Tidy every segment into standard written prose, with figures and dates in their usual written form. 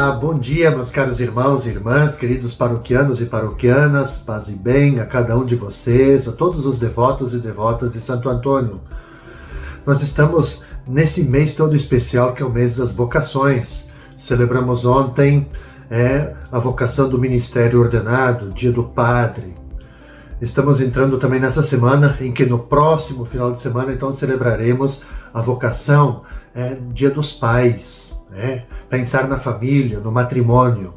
Olá, bom dia, meus caros irmãos e irmãs, queridos paroquianos e paroquianas, paz e bem a cada um de vocês, a todos os devotos e devotas de Santo Antônio. Nós estamos nesse mês todo especial que é o mês das vocações. Celebramos ontem a vocação do ministério ordenado, dia do padre. Estamos entrando também nessa semana em que no próximo final de semana então celebraremos a vocação, dia dos pais. Pensar na família, no matrimônio,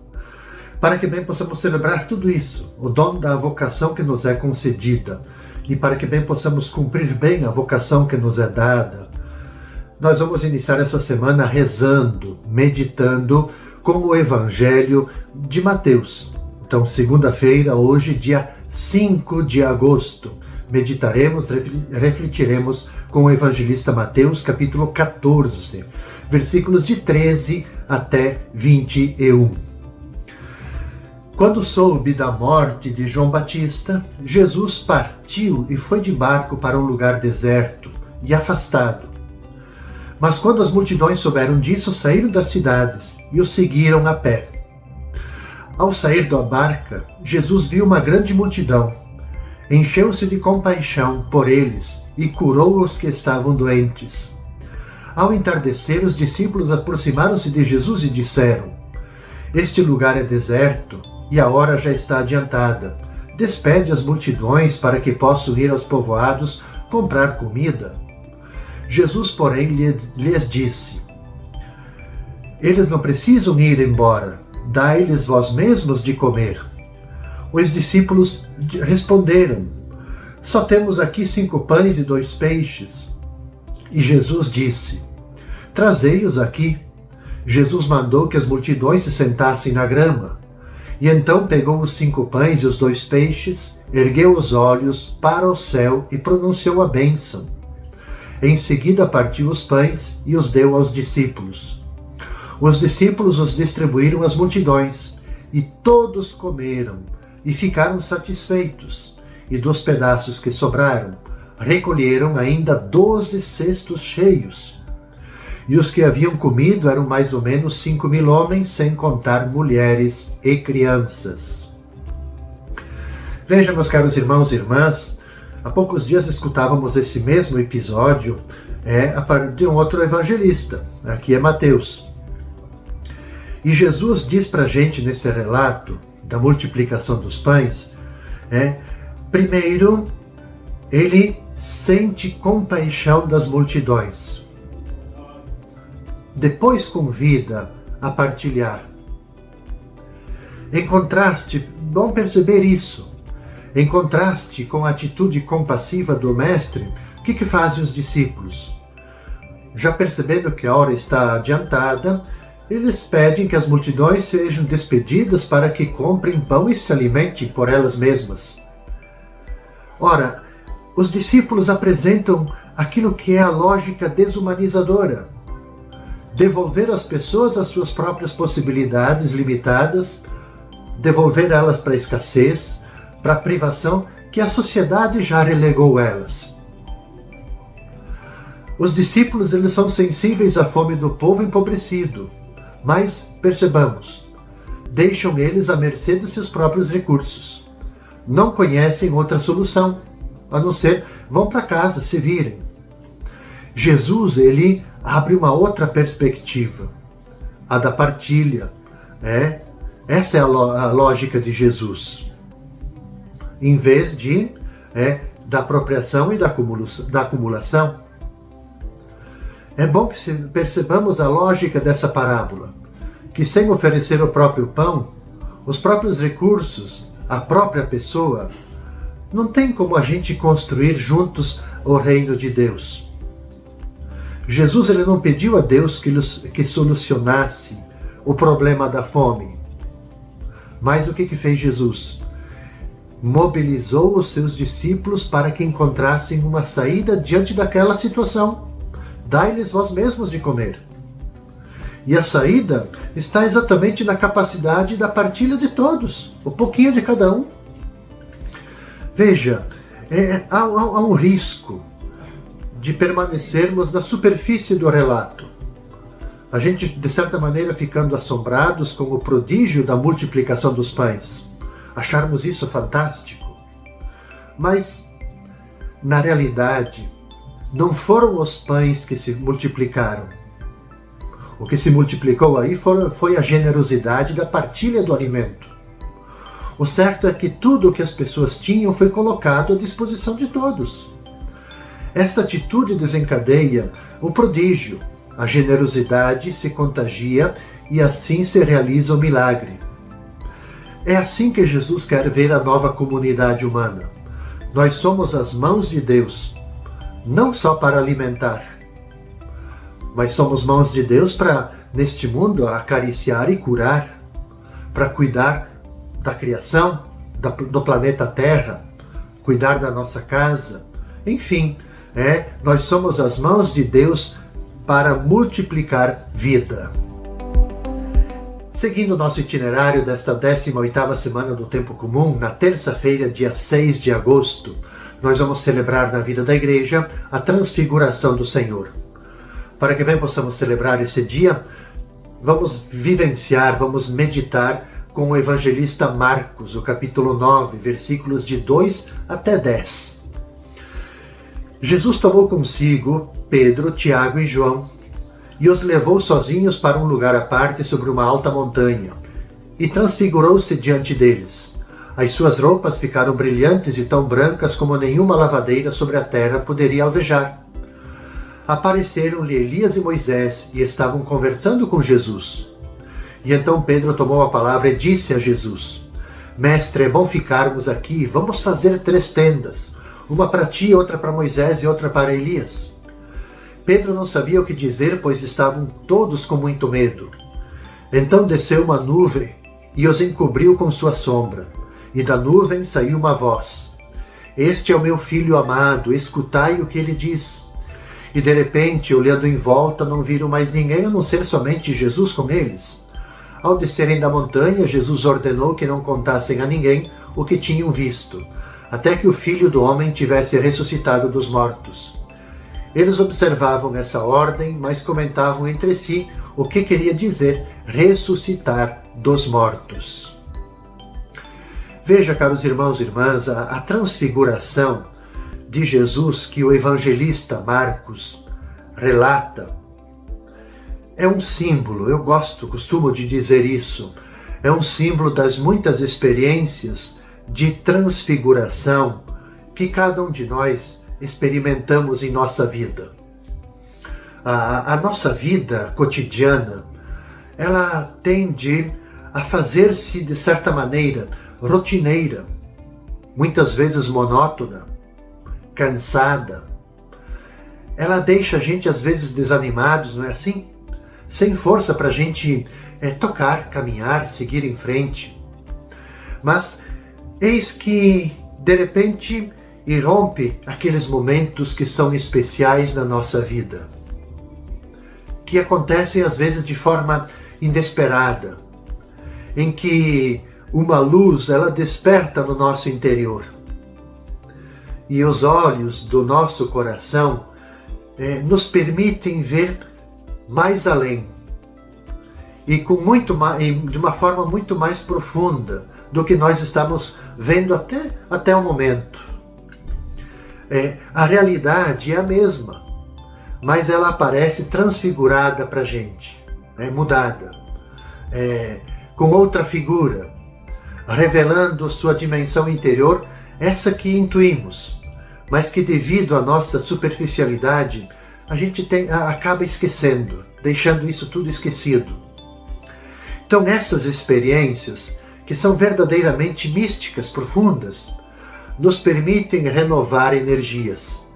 para que bem possamos celebrar tudo isso, o dom da vocação que nos é concedida, e para que bem possamos cumprir bem a vocação que nos é dada. Nós vamos iniciar essa semana rezando, meditando com o Evangelho de Mateus. Então, segunda-feira, hoje, dia 5 de agosto, meditaremos, refletiremos com o evangelista Mateus, capítulo 14, versículos de 13 até 21. Quando soube da morte de João Batista, Jesus partiu e foi de barco para um lugar deserto e afastado. Mas quando as multidões souberam disso, saíram das cidades e o seguiram a pé. Ao sair da barca, Jesus viu uma grande multidão. Encheu-se de compaixão por eles e curou os que estavam doentes. Ao entardecer, os discípulos aproximaram-se de Jesus e disseram: Este lugar é deserto e a hora já está adiantada. Despede as multidões para que possam ir aos povoados comprar comida. Jesus, porém, lhes disse: Eles não precisam ir embora. Dai-lhes vós mesmos de comer. Os discípulos responderam: Só temos aqui 5 pães e 2 peixes. E Jesus disse: Trazei-os aqui. Jesus mandou que as multidões se sentassem na grama. E então pegou os 5 pães e os 2 peixes, ergueu os olhos para o céu e pronunciou a bênção. Em seguida partiu os pães e os deu aos discípulos. Os discípulos os distribuíram às multidões, e todos comeram e ficaram satisfeitos. E dos pedaços que sobraram, recolheram ainda 12 cestos cheios. E os que haviam comido eram mais ou menos 5.000 homens, sem contar mulheres e crianças. Vejam, meus caros irmãos e irmãs, há poucos dias escutávamos esse mesmo episódio de um outro evangelista, aqui é Mateus. E Jesus diz para a gente nesse relato da multiplicação dos pães, primeiro, ele sente compaixão das multidões. Depois convida a partilhar. Em contraste, bom perceber isso, em contraste com a atitude compassiva do Mestre, o que fazem os discípulos? Já percebendo que a hora está adiantada, eles pedem que as multidões sejam despedidas para que comprem pão e se alimentem por elas mesmas. Ora, os discípulos apresentam aquilo que é a lógica desumanizadora. Devolver às pessoas as suas próprias possibilidades limitadas, devolver elas para a escassez, para a privação que a sociedade já relegou elas. Os discípulos, eles são sensíveis à fome do povo empobrecido, mas, percebamos, deixam eles à mercê de seus próprios recursos. Não conhecem outra solução, a não ser vão para casa, se virem. Jesus, ele abre uma outra perspectiva, a da partilha. Essa é a lógica de Jesus. Em vez da apropriação e da acumulação. É bom que percebamos a lógica dessa parábola, que sem oferecer o próprio pão, os próprios recursos, a própria pessoa, não tem como a gente construir juntos o reino de Deus. Jesus, ele não pediu a Deus que solucionasse o problema da fome. Mas o que fez Jesus? Mobilizou os seus discípulos para que encontrassem uma saída diante daquela situação. Dai-lhes vós mesmos de comer. E a saída está exatamente na capacidade da partilha de todos, um pouquinho de cada um. Veja, há um risco de permanecermos na superfície do relato. a gente, de certa maneira, ficando assombrados com o prodígio da multiplicação dos pães. Acharmos isso fantástico. Mas, na realidade, não foram os pães que se multiplicaram. O que se multiplicou aí foi a generosidade da partilha do alimento. O certo é que tudo o que as pessoas tinham foi colocado à disposição de todos. Esta atitude desencadeia o prodígio. A generosidade se contagia e assim se realiza o milagre. É assim que Jesus quer ver a nova comunidade humana. Nós somos as mãos de Deus, não só para alimentar, mas somos mãos de Deus para, neste mundo, acariciar e curar, para cuidar da criação, do planeta Terra, cuidar da nossa casa. Enfim, nós somos as mãos de Deus para multiplicar vida. Seguindo nosso itinerário desta 18ª semana do Tempo Comum, na terça-feira, dia 6 de agosto, nós vamos celebrar na vida da igreja a transfiguração do Senhor. Para que bem possamos celebrar esse dia, vamos vivenciar, vamos meditar com o evangelista Marcos, o capítulo 9, versículos de 2 até 10. Jesus tomou consigo Pedro, Tiago e João e os levou sozinhos para um lugar à parte sobre uma alta montanha e transfigurou-se diante deles. As suas roupas ficaram brilhantes e tão brancas como nenhuma lavadeira sobre a terra poderia alvejar. Apareceram-lhe Elias e Moisés e estavam conversando com Jesus. E então Pedro tomou a palavra e disse a Jesus: Mestre, é bom ficarmos aqui, vamos fazer 3 tendas, uma para ti, outra para Moisés e outra para Elias. Pedro não sabia o que dizer, pois estavam todos com muito medo. Então desceu uma nuvem e os encobriu com sua sombra, e da nuvem saiu uma voz: Este é o meu filho amado, escutai o que ele diz. E de repente, olhando em volta, não viram mais ninguém a não ser somente Jesus com eles. Ao descerem da montanha, Jesus ordenou que não contassem a ninguém o que tinham visto, até que o Filho do Homem tivesse ressuscitado dos mortos. Eles observavam essa ordem, mas comentavam entre si o que queria dizer ressuscitar dos mortos. Veja, caros irmãos e irmãs, a transfiguração de Jesus que o evangelista Marcos relata é um símbolo, eu costumo de dizer isso, é um símbolo das muitas experiências de transfiguração que cada um de nós experimentamos em nossa vida. A nossa vida cotidiana, ela tende a fazer-se, de certa maneira, rotineira, muitas vezes monótona, cansada. Ela deixa a gente, às vezes, desanimados, não é assim? Sem força para a gente tocar, caminhar, seguir em frente. Mas eis que, de repente, irrompe aqueles momentos que são especiais na nossa vida, que acontecem às vezes de forma inesperada, em que uma luz ela desperta no nosso interior e os olhos do nosso coração nos permitem ver mais além e de uma forma muito mais profunda do que nós estamos vendo até o momento. A realidade é a mesma, mas ela aparece transfigurada para a gente, mudada, com outra figura, revelando sua dimensão interior, essa que intuímos, mas que devido à nossa superficialidade, a gente acaba esquecendo, deixando isso tudo esquecido. Então essas experiências, que são verdadeiramente místicas, profundas, nos permitem renovar energias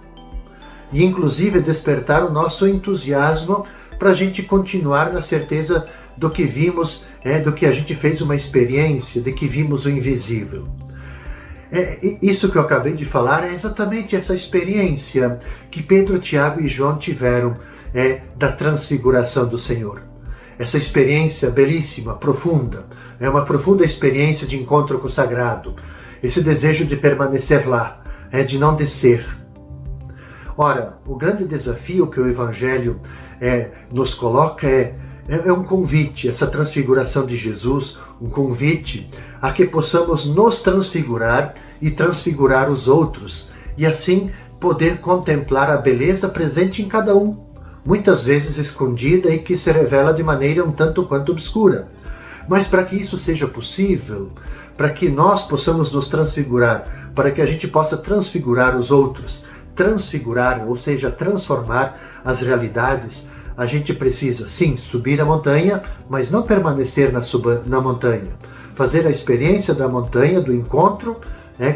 e inclusive despertar o nosso entusiasmo para a gente continuar na certeza do que vimos, do que a gente fez uma experiência, de que vimos o invisível. Isso que eu acabei de falar é exatamente essa experiência que Pedro, Tiago e João tiveram da transfiguração do Senhor. Essa experiência belíssima, profunda, é uma profunda experiência de encontro com o sagrado, esse desejo de permanecer lá, de não descer. Ora, o grande desafio que o Evangelho nos coloca é é um convite, essa transfiguração de Jesus, um convite a que possamos nos transfigurar e transfigurar os outros, e assim poder contemplar a beleza presente em cada um, muitas vezes escondida e que se revela de maneira um tanto quanto obscura. Mas para que isso seja possível, para que nós possamos nos transfigurar, para que a gente possa transfigurar os outros, transfigurar, ou seja, transformar as realidades, a gente precisa, sim, subir a montanha, mas não permanecer na montanha. Fazer a experiência da montanha, do encontro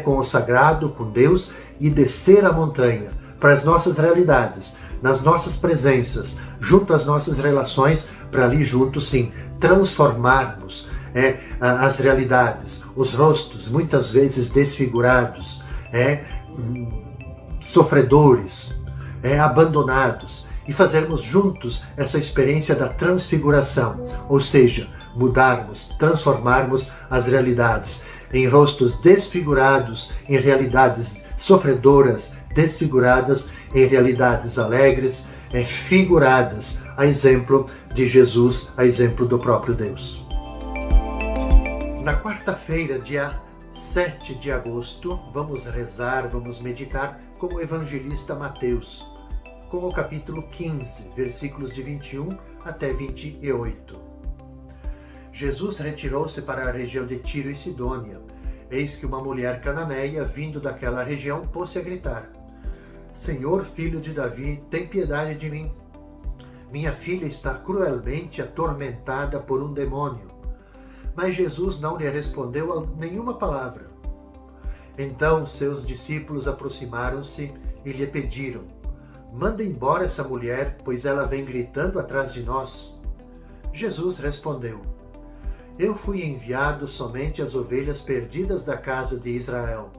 com o sagrado, com Deus, e descer a montanha para as nossas realidades, nas nossas presenças, junto às nossas relações, para ali junto, sim, transformarmos as realidades, os rostos, muitas vezes desfigurados, sofredores, abandonados, e fazermos juntos essa experiência da transfiguração, ou seja, mudarmos, transformarmos as realidades em rostos desfigurados, em realidades sofredoras, desfiguradas em realidades alegres, figuradas, a exemplo de Jesus, a exemplo do próprio Deus. Na quarta-feira, dia 7 de agosto, vamos rezar, vamos meditar com o evangelista Mateus, com o capítulo 15, versículos de 21 até 28. Jesus retirou-se para a região de Tiro e Sidônia. Eis que uma mulher cananeia, vindo daquela região, pôs-se a gritar: Senhor, filho de Davi, tem piedade de mim. Minha filha está cruelmente atormentada por um demônio. Mas Jesus não lhe respondeu nenhuma palavra. Então seus discípulos aproximaram-se e lhe pediram: Manda embora essa mulher, pois ela vem gritando atrás de nós. Jesus respondeu: Eu fui enviado somente às ovelhas perdidas da casa de Israel.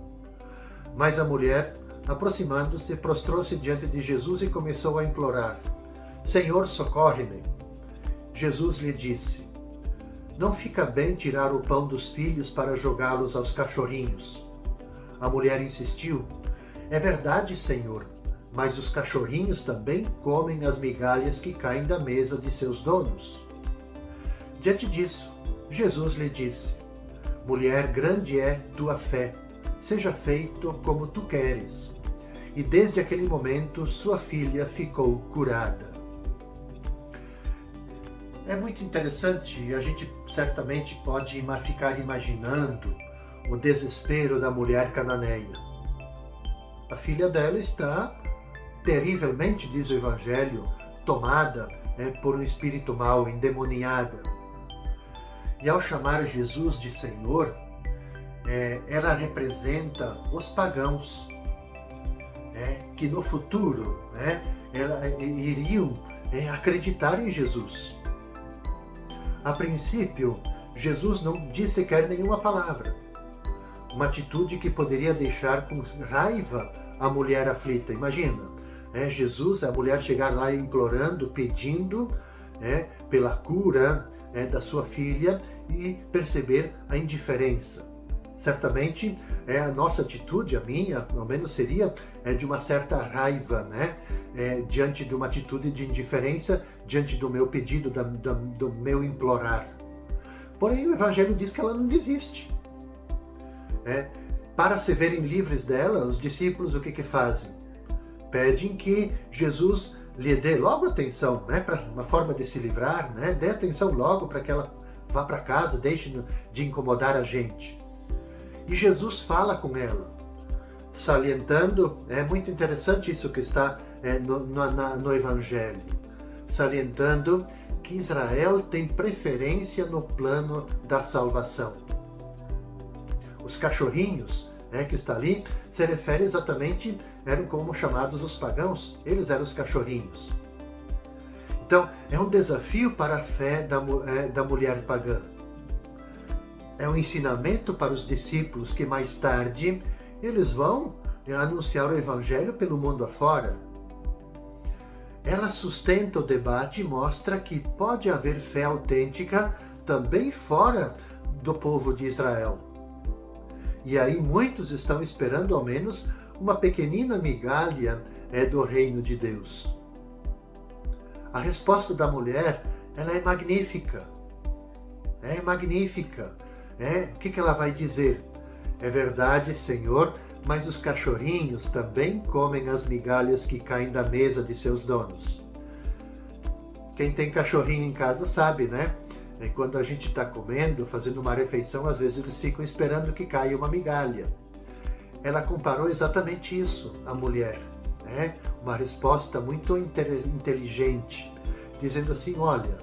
Mas a mulher, aproximando-se, prostrou-se diante de Jesus e começou a implorar: Senhor, socorre-me. Jesus lhe disse: Não fica bem tirar o pão dos filhos para jogá-los aos cachorrinhos. A mulher insistiu: É verdade, Senhor, mas os cachorrinhos também comem as migalhas que caem da mesa de seus donos. Diante disso, Jesus lhe disse: Mulher, grande é tua fé, seja feito como tu queres. E desde aquele momento sua filha ficou curada. É muito interessante, a gente certamente pode ficar imaginando o desespero da mulher cananeia. A filha dela está terrivelmente, diz o Evangelho, tomada por um espírito mau, endemoniada. E ao chamar Jesus de Senhor, ela representa os pagãos, que no futuro iriam acreditar em Jesus. A princípio, Jesus não disse sequer nenhuma palavra, uma atitude que poderia deixar com raiva a mulher aflita. Imagina, Jesus, a mulher chegar lá implorando, pedindo pela cura da sua filha e perceber a indiferença. Certamente a nossa atitude, a minha, ao menos seria de uma certa raiva, diante de uma atitude de indiferença, diante do meu pedido, do meu implorar. Porém, o Evangelho diz que ela não desiste. Para se verem livres dela, os discípulos o que fazem? Pedem que Jesus lhe dê logo atenção, para uma forma de se livrar, dê atenção logo para que ela vá para casa, deixe de incomodar a gente. E Jesus fala com ela, salientando, é muito interessante isso que está no Evangelho, salientando que Israel tem preferência no plano da salvação. Os cachorrinhos que está ali se refere exatamente, eram como chamados os pagãos, eles eram os cachorrinhos. Então, é um desafio para a fé da mulher pagã. É um ensinamento para os discípulos que mais tarde eles vão anunciar o Evangelho pelo mundo afora. Ela sustenta o debate e mostra que pode haver fé autêntica também fora do povo de Israel. E aí muitos estão esperando ao menos uma pequenina migalha do reino de Deus. A resposta da mulher ela é magnífica. É magnífica. O que ela vai dizer? É verdade, Senhor, mas os cachorrinhos também comem as migalhas que caem da mesa de seus donos. Quem tem cachorrinho em casa sabe, né? Quando a gente está comendo, fazendo uma refeição, às vezes eles ficam esperando que caia uma migalha. Ela comparou exatamente isso à mulher. Uma resposta muito inteligente, dizendo assim, olha,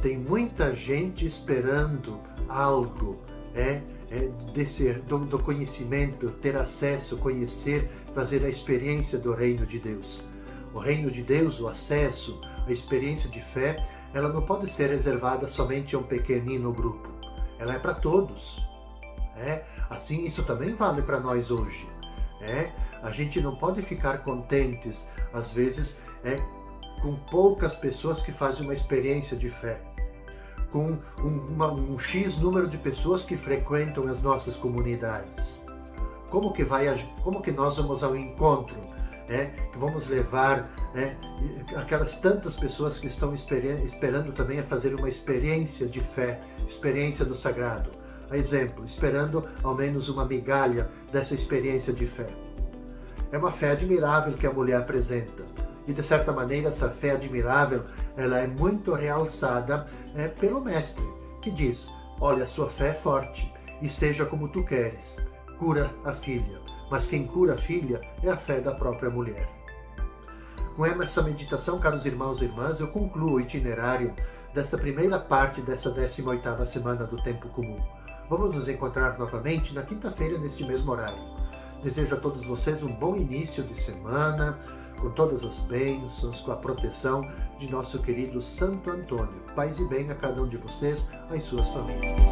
tem muita gente esperando algo, do conhecimento, ter acesso, conhecer, fazer a experiência do reino de Deus. O reino de Deus, o acesso, a experiência de fé, ela não pode ser reservada somente a um pequenino grupo. Ela é para todos. Assim, isso também vale para nós hoje. A gente não pode ficar contentes, às vezes, com poucas pessoas que fazem uma experiência de fé, com um X número de pessoas que frequentam as nossas comunidades. Como que nós vamos ao encontro? Que vamos levar aquelas tantas pessoas que estão esperando também a fazer uma experiência de fé, experiência do sagrado. Exemplo, esperando ao menos uma migalha dessa experiência de fé. É uma fé admirável que a mulher apresenta. E de certa maneira essa fé admirável, ela é muito realçada pelo Mestre, que diz, olha, a sua fé é forte, e seja como tu queres, cura a filha. Mas quem cura a filha é a fé da própria mulher. Com essa meditação, caros irmãos e irmãs, eu concluo o itinerário dessa primeira parte dessa 18ª semana do Tempo Comum. Vamos nos encontrar novamente na quinta-feira, neste mesmo horário. Desejo a todos vocês um bom início de semana, com todas as bênçãos, com a proteção de nosso querido Santo Antônio. Paz e bem a cada um de vocês, às suas famílias.